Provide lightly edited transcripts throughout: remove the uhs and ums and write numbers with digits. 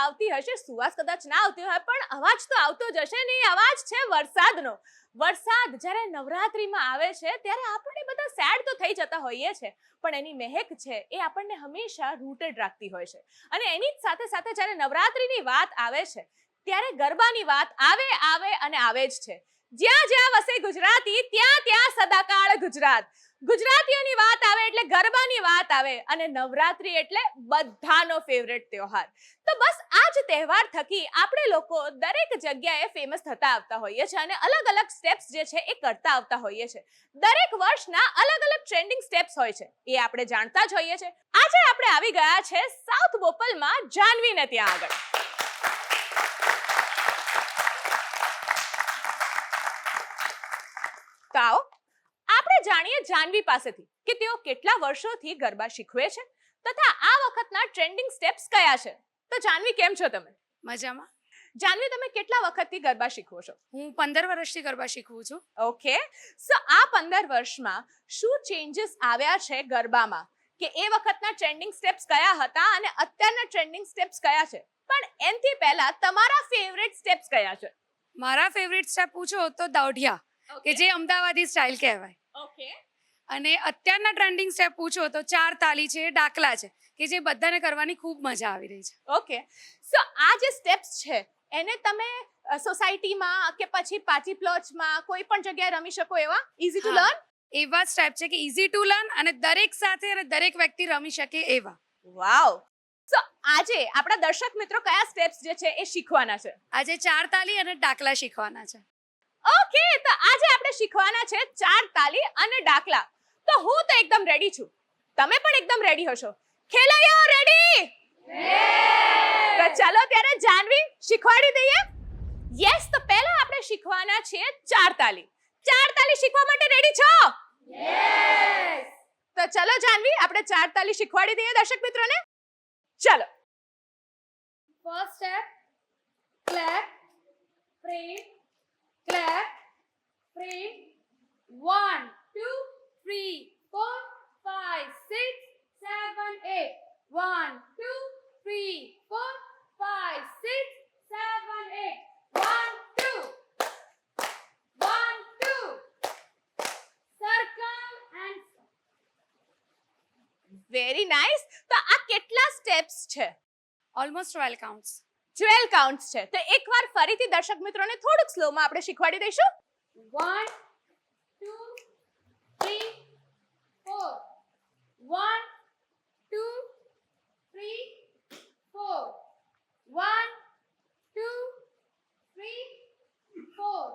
આવતી હશે, સુવાસ કદાચ ના આવતી હોય, પણ અવાજ તો આવતો જ હશે ને. એ અવાજ છે વરસાદનો. વરસાદ જ્યારે નવરાત્રીમાં આવે છે ત્યારે આપણે બધા સેડ તો થઈ જતા હોઈએ છે, પણ એની મહેક છે એ આપણને હંમેશા રૂટેડ રાખતી હોય છે. અને એની જ સાથે સાથે જ્યારે નવરાત્રીની વાત આવે છે ત્યારે ગરબાની વાત આવે અને આવે જ છે. જ્યાં જ્યાં વસે ગુજરાતી ત્યાં ત્યાં સદાકાળ ગુજરાત. ગુજરાતીઓની વાત આવે એટલે ગરબાની વાત આવે, અને નવરાત્રી એટલે બધાનો ફેવરેટ તહેવાર. તો બસ આ જ તહેવાર થકી આપણે લોકો દરેક જગ્યાએ ફેમસ થતા આવતા હોઈએ છીએ અને અલગ અલગ સ્ટેપ્સ જે છે એ કરતા આવતા હોઈએ છીએ. દરેક વર્ષના અલગ અલગ ટ્રેન્ડિંગ સ્ટેપ્સ હોય છે, એ આપણે જાણતા જ હોઈએ છીએ. આજે આપણે આવી ગયા છે સાઉથ બોપલમાં જાનવીને ત્યાં આગળ. તો આવો આપણે જાણીએ જાનવી પાસેથી કે તેઓ કેટલા વર્ષોથી ગરબા શીખવે છે તથા આ વખતના ટ્રેન્ડિંગ સ્ટેપ્સ કયા છે. તો જાનવી, કેમ છો તમે? મજામાં. જાનવી, તમે કેટલા વખતથી ગરબા શીખવો છો? હું 15 વર્ષથી ગરબા શીખું છું. ઓકે, સો આ 15 વર્ષમાં શું ચેન્જીસ આવ્યા છે ગરબામાં, કે એ વખતના ટ્રેન્ડિંગ સ્ટેપ્સ કયા હતા અને અત્યારના ટ્રેન્ડિંગ સ્ટેપ્સ કયા છે? પણ એનથી પહેલા તમારા ફેવરેટ સ્ટેપ્સ કયા છે? મારા ફેવરિટ સ્ટેપ પૂછો તો દાઉઢિયા, કે જે અમદાવાદી સ્ટાઇલ કહેવાય. ઓકે. અને અત્યારના ટ્રેન્ડિંગ સ્ટેપ પૂછો તો 4 તાલી છે, ડાકલા છે, કે જે બધાને કરવાની ખૂબ મજા આવી રહી છે. ઓકે, સો આ જે સ્ટેપ્સ છે એને તમે સોસાયટીમાં કે પછી પાર્ટી પ્લોટ્સમાં કોઈ પણ જગ્યાએ રમી શકો એવા ઇઝી ટુ લર્ન એવા સ્ટેપ છે કે ઇઝી ટુ લર્ન અને દરેક સાથે અને દરેક વ્યક્તિ રમી શકે એવા. વાવ. સો આજે આપણા દર્શક મિત્રો કયા સ્ટેપ્સ જે છે એ શીખવાના છે? આજે 4 તાલી અને ડાકલા શીખવાના છે. ઓકે, તો આજે આપણે શીખવાના છે 4 તાલી અને ડાકલા. તો હું તો એકદમ રેડી છું, તમે પણ એકદમ રેડી હશો. ખેલૈયાઓ રેડી? તો ચાલો ત્યારે જાનવી શીખવાડી દઈએ. યસ, તો પહેલા આપણે શીખવાના છે 4 તાલી. 4 તાલી શીખવા માટે રેડી છો? યસ. તો ચાલો જાનવી, આપણે 4 તાલી શીખવાડી દઈએ દર્શક મિત્રોને. ચાલો. First step clap, frame, clap, frame. 1 2 3 4 5 6 7 8. 1 2 3 4 5 6 7 8. 1 2 1 2. Circle and very nice. તો આ કેટલા સ્ટેપ્સ છે? almost 12 counts. 12 કાઉન્ટ્સ છે. તો એકવાર ફરીથી દર્શક મિત્રોને થોડુંક સ્લોમાં આપણે શીખવાડી દઈશું. 1 2 3 4. 1 2 3 4. 1 2 3 4.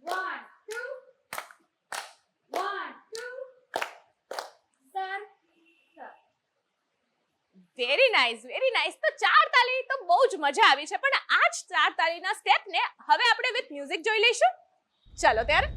1 2 1 2. Sir. Very nice, very nice. તો 4 તાલી તો બહુ જ મજા આવી છે, પણ આ જ 4 તાલીના સ્ટેપને હવે આપણે વિથ મ્યુઝિક જોઈ લઈશું. ચાલો ત્યારે.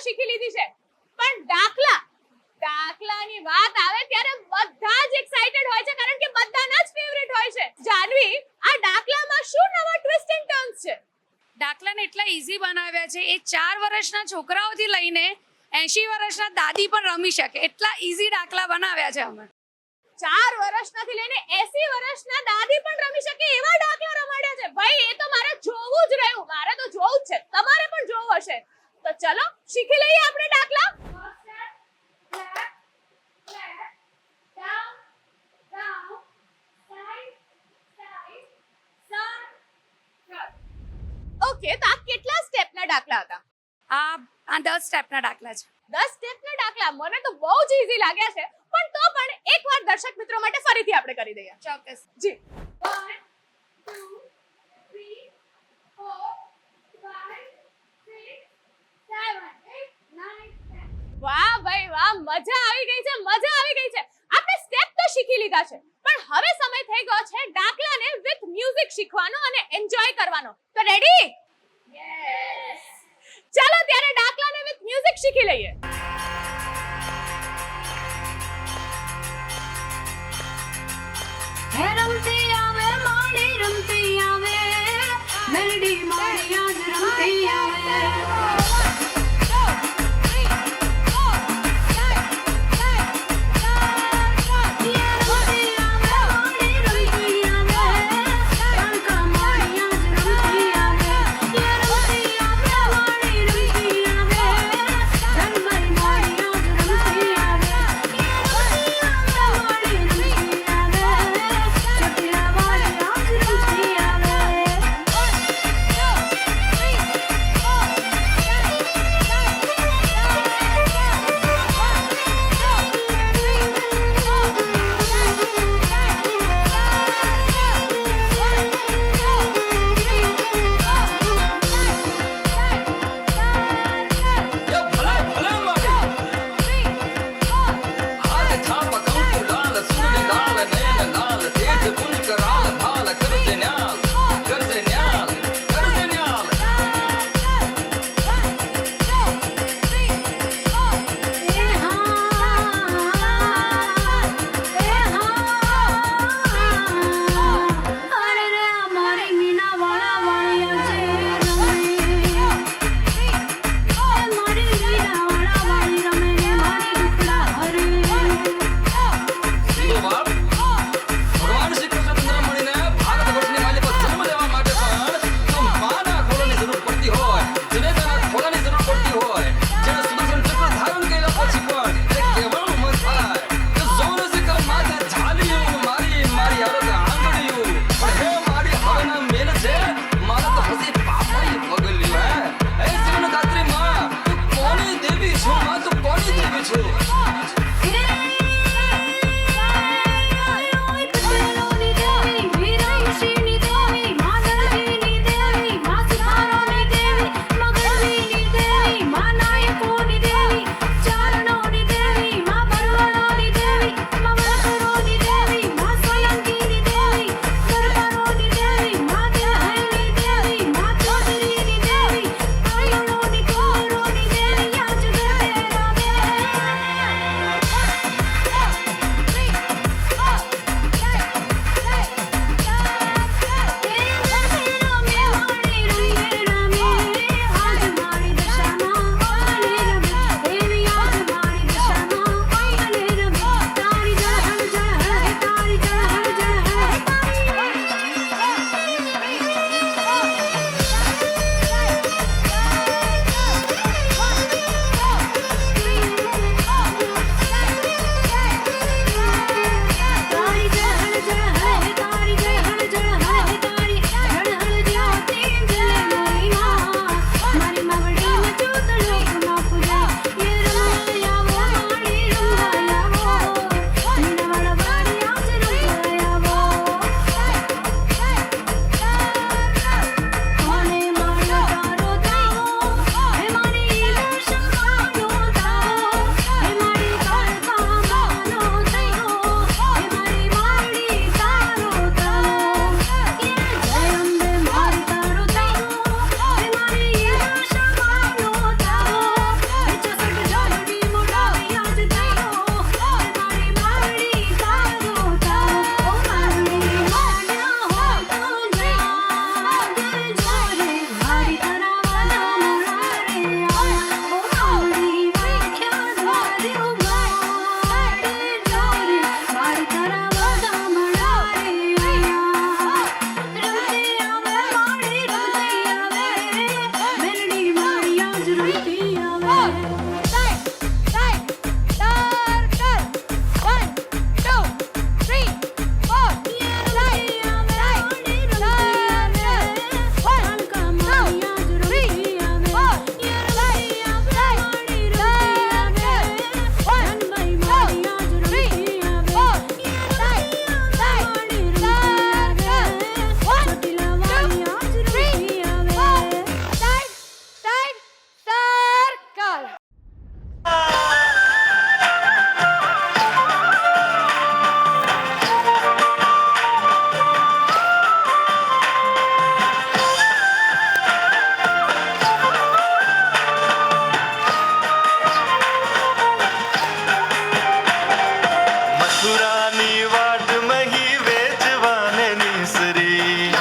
શીખી લીધી છે, પણ દાખલાની વાત આવે ત્યારે બધા જ એક્સાઇટેડ હોય છે, કારણ કે બધાના જ ફેવરેટ હોય છે. જાનવી, આ દાખલામાં શું નવા ટ્વિસ્ટ એન્ડ ટર્ન્સ છે? દાખલાને એટલા ઈઝી બનાવ્યા છે, એ 4 વર્ષના છોકરાઓથી લઈને 80 વર્ષના દાદી પણ રમી શકે એટલા ઈઝી દાખલા બનાવ્યા છે અમે. 4 વર્ષનાથી લઈને 80 વર્ષના દાદી પણ રમી શકે એવા દાખલા રમાડ્યા છે. ભાઈ, એ તો મારે જોવું જ રહ્યું, મારે તો જોવું જ છે, તમારે પણ જોવું હશે. તો ચલો શીખી લઈએ આપણે દાખલા. ઓકે, તો આ કેટલા સ્ટેપના દાખલા હતા? આ 10 સ્ટેપના દાખલા છે. 10 સ્ટેપના દાખલા મને તો બહુ જ ઈઝી લાગ્યા છે, પણ તો પણ એકવાર દર્શક મિત્રો માટે ફરીથી આપણે કરી દઈએ. ચોક્કસ. જી. 1 2 3 4 5 6 7 8 9 10. વાહ ભાઈ વાહ, મજા આવી ગઈ છે, મજા આવી ગઈ છે. આપણે સ્ટેપ તો શીખી લીધા છે, પણ હવે સમય થઈ ગયો છે દાખલાને વિથ મ્યુઝિક શીખવાનો અને એન્જોય કરવાનો. તો રેડી? યસ. ચાલો ત્યારે દાખલાને વિથ મ્યુઝિક શીખી લઈએ. હે રમતી આવે માડી રમતી આવે મેલડી માડી આજ રમતી આવે મથુરાની વાટ મહી વેચવાને નીસરી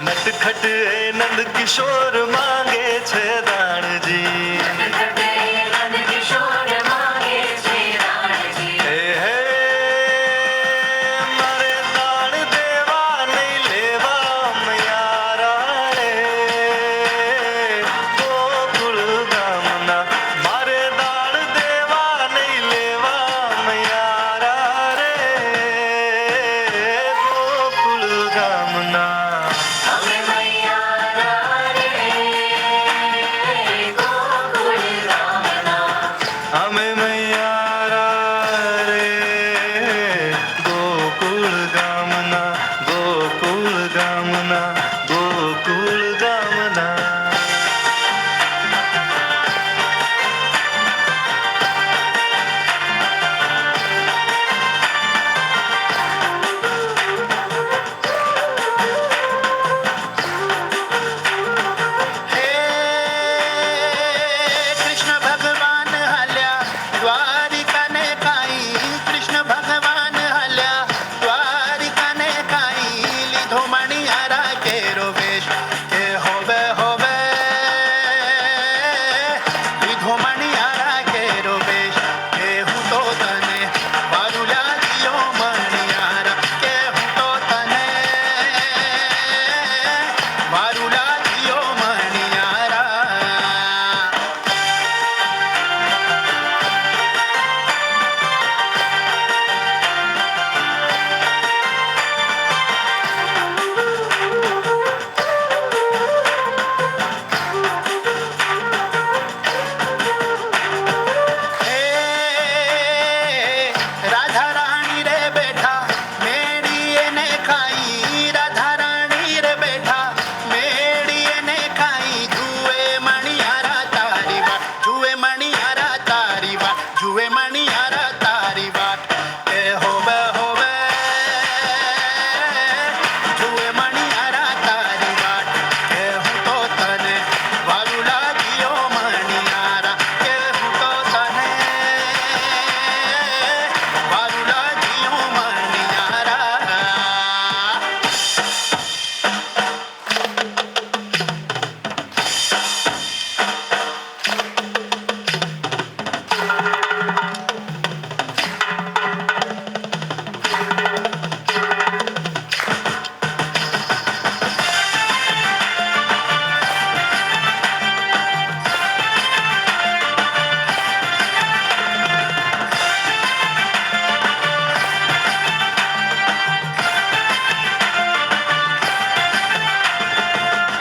નટખટ એ નંદ કિશોર માંગે છે દાણજી હે હે મારે દાણ દેવા નહીં લેવા મયારા રે ગોકુળ ગામના મારે દાણ દેવા નહીં લેવા મયારા રે ગોકુળ ગામના અમે મૈયારા રે ગોકુળ ગામના ગોકુળ ગામના ગોકુળ ગામના હે કૃષ્ણ ભગવાન હાલ્યા દ્વારિકાને કાઈ કૃષ્ણ ભગવાન હાલ્યા દ્વારિકાને કાઈ લીધો મણિયારા કેરો વેશ કે હોવે હોવે લીધો મણિયારા કેરો વેશ કે હું તો તને મારું લાગ્યો મણિયારા કે હું તો તને મારું લાગ્યો મણિયારા હે રાધા રાણી રે બેઠા મેડી એને ખાઈ રાધા રાણી રે બેઠા મેડી એને ખાઈ જુએ મણિયારા તારી વાત જુએ મણિયારા તારી વાત જુએ મણિયારા તારી વાત કે હોવે હોવે જુએ મણિયારા તારી વાત કે હું તો તને વારું લાગ્યો મણિયારા કે હું તો તને વારું લાગ્યો મણિયારા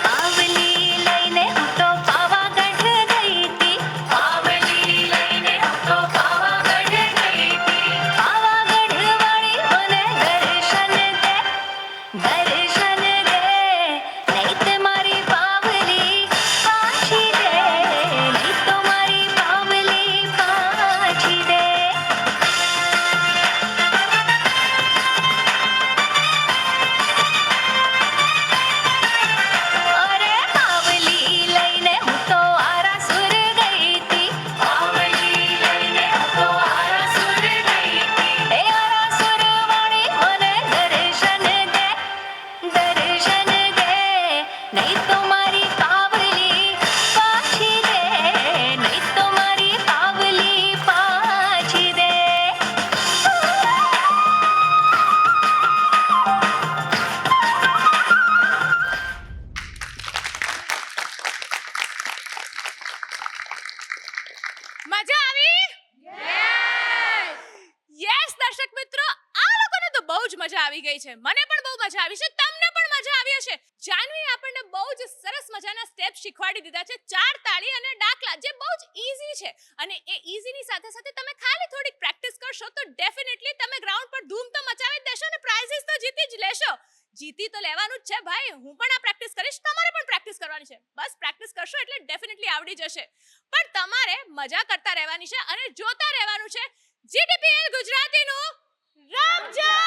પાવલી લઈને હું તો પાવાગઢ ગઈ તી પાવાગઢ વાળી મને દર્શન દે નહીં તે મારી પાવલી પાછી દે નહીં તો મારી પાવલી પાછી દે અરે પાવલી લઈને હું તો આરાસુર ગઈ તી પાવલી લઈને હું તો આરાસુર ગઈ તી એ આરાસુર વાળી મને દર્શન દે નહીં તો મારી પાવલી પાછી દે નહીં તો મારી પાવલી પાછી દે મજા આવી યસ દર્શક મિત્રો આ લોકોને તો બહુ જ મજા આવી ગઈ છે મને પણ બહુ મજા આવી છે તમને પણ મજા આવી હશે જાનવી આપણને બહુ જ સરસ મજાના સ્ટેપ શીખવાડી દીધા છે ચાર તાળી અને ડાકલા જે બહુ જ ઈઝી છે અને એ ઈઝીની સાથે સાથે તમે ખાલી થોડીક પ્રેક્ટિસ કરશો તો ડેફિનેટલી તમે ગ્રાઉન્ડ પર ધૂમ તો મચાવી જ દેશો અને પ્રાઇઝીસ તો જીતી જ લેશો જીતી તો લેવાનું જ છે ભાઈ હું પણ આ પ્રેક્ટિસ કરીશ તમારે પણ પ્રેક્ટિસ કરવાની છે બસ પ્રેક્ટિસ કરશો એટલે ડેફિનેટલી આવડી જશે પણ તમારે મજા કરતા રહેવાની છે અને જોતા રહેવાનું છે જીટીપીએલ ગુજરાતીનું રમઝાન